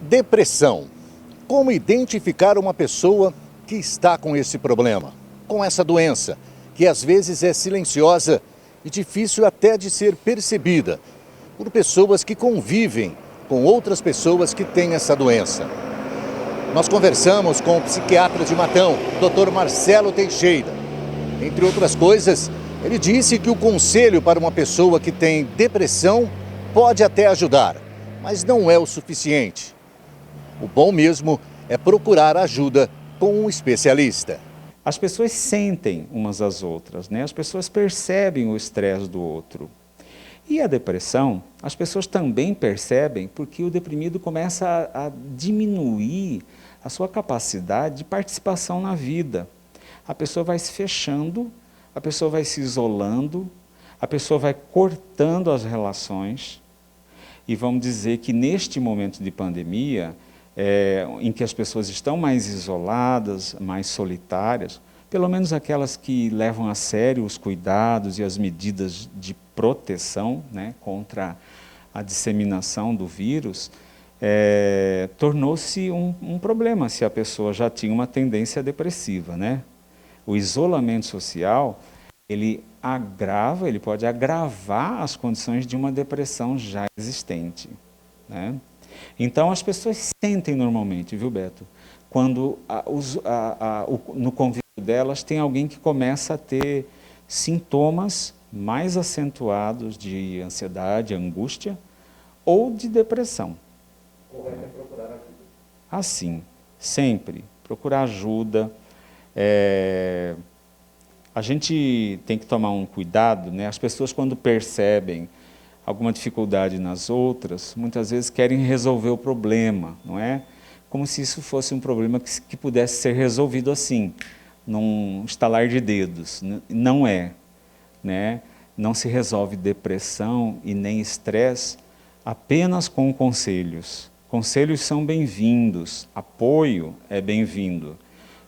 Depressão. Como identificar uma pessoa que está com esse problema, com essa doença, que às vezes é silenciosa e difícil até de ser percebida por pessoas que convivem com outras pessoas que têm essa doença. Nós conversamos com o psiquiatra de Matão, Dr. Marcelo Teixeira. Entre outras coisas, ele disse que o conselho para uma pessoa que tem depressão pode até ajudar, mas não é o suficiente. O bom mesmo é procurar ajuda com um especialista. As pessoas sentem umas às outras, né? As pessoas percebem o estresse do outro. E a depressão, as pessoas também percebem porque o deprimido começa a diminuir a sua capacidade de participação na vida. A pessoa vai se fechando, a pessoa vai se isolando, a pessoa vai cortando as relações. E vamos dizer que neste momento de pandemia, em que as pessoas estão mais isoladas, mais solitárias, pelo menos aquelas que levam a sério os cuidados e as medidas de proteção, né, contra a disseminação do vírus, tornou-se um problema se a pessoa já tinha uma tendência depressiva, né? O isolamento social, ele pode agravar as condições de uma depressão já existente, né? Então, as pessoas sentem normalmente, viu, Beto? Quando no convívio delas tem alguém que começa a ter sintomas mais acentuados de ansiedade, angústia ou de depressão. Correto é procurar ajuda. Assim, sempre procurar ajuda. A gente tem que tomar um cuidado, né? As pessoas, quando percebem alguma dificuldade nas outras, muitas vezes querem resolver o problema, não é? Como se isso fosse um problema que pudesse ser resolvido assim, num estalar de dedos. Não é, né? Não se resolve depressão e nem estresse apenas com conselhos. Conselhos são bem-vindos, apoio é bem-vindo,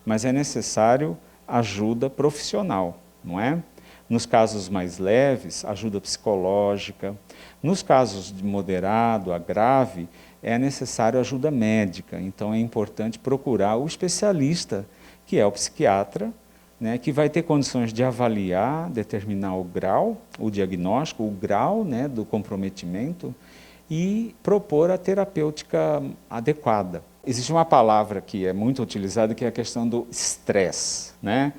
mas é necessário ajuda profissional, não é? Nos casos mais leves, ajuda psicológica. Nos casos de moderado a grave, é necessário ajuda médica. Então, é importante procurar o especialista, que é o psiquiatra, né, que vai ter condições de avaliar, determinar o grau, o diagnóstico, o grau, né, do comprometimento e propor a terapêutica adequada. Existe uma palavra que é muito utilizada, que é a questão do estresse, né?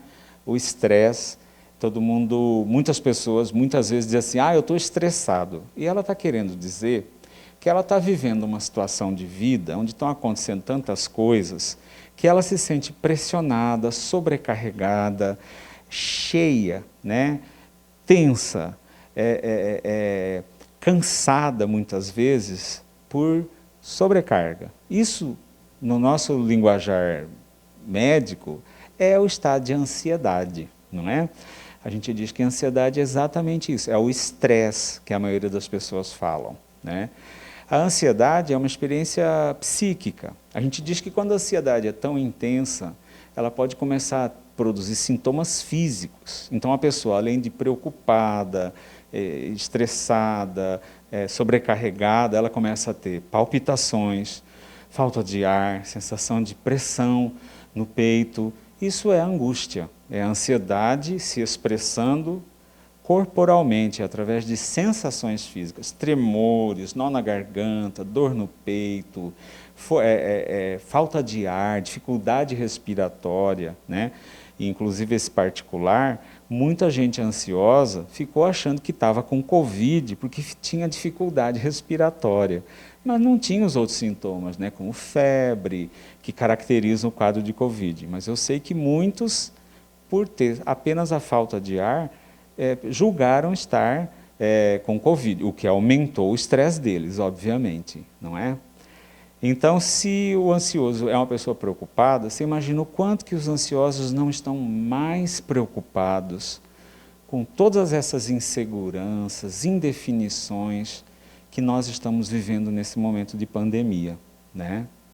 O estresse. Muitas pessoas, muitas vezes dizem assim, eu estou estressado. E ela está querendo dizer que ela está vivendo uma situação de vida onde estão acontecendo tantas coisas que ela se sente pressionada, sobrecarregada, cheia, né? Tensa, cansada muitas vezes por sobrecarga. Isso, no nosso linguajar médico, é o estado de ansiedade, não é? A gente diz que a ansiedade é exatamente isso, é o estresse que a maioria das pessoas falam, né? A ansiedade é uma experiência psíquica. A gente diz que quando a ansiedade é tão intensa, ela pode começar a produzir sintomas físicos. Então a pessoa, além de preocupada, estressada, sobrecarregada, ela começa a ter palpitações, falta de ar, sensação de pressão no peito. Isso é angústia, é a ansiedade se expressando corporalmente, através de sensações físicas, tremores, nó na garganta, dor no peito, falta de ar, dificuldade respiratória, né? E, inclusive esse particular, muita gente ansiosa ficou achando que estava com Covid, porque tinha dificuldade respiratória, mas não tinha os outros sintomas, né? Como febre, que caracterizam o quadro de Covid. Mas eu sei que muitos, por ter apenas a falta de ar, julgaram estar com Covid, o que aumentou o estresse deles, obviamente, não é? Então, se o ansioso é uma pessoa preocupada, você imagina o quanto que os ansiosos não estão mais preocupados com todas essas inseguranças, indefinições que nós estamos vivendo nesse momento de pandemia, né?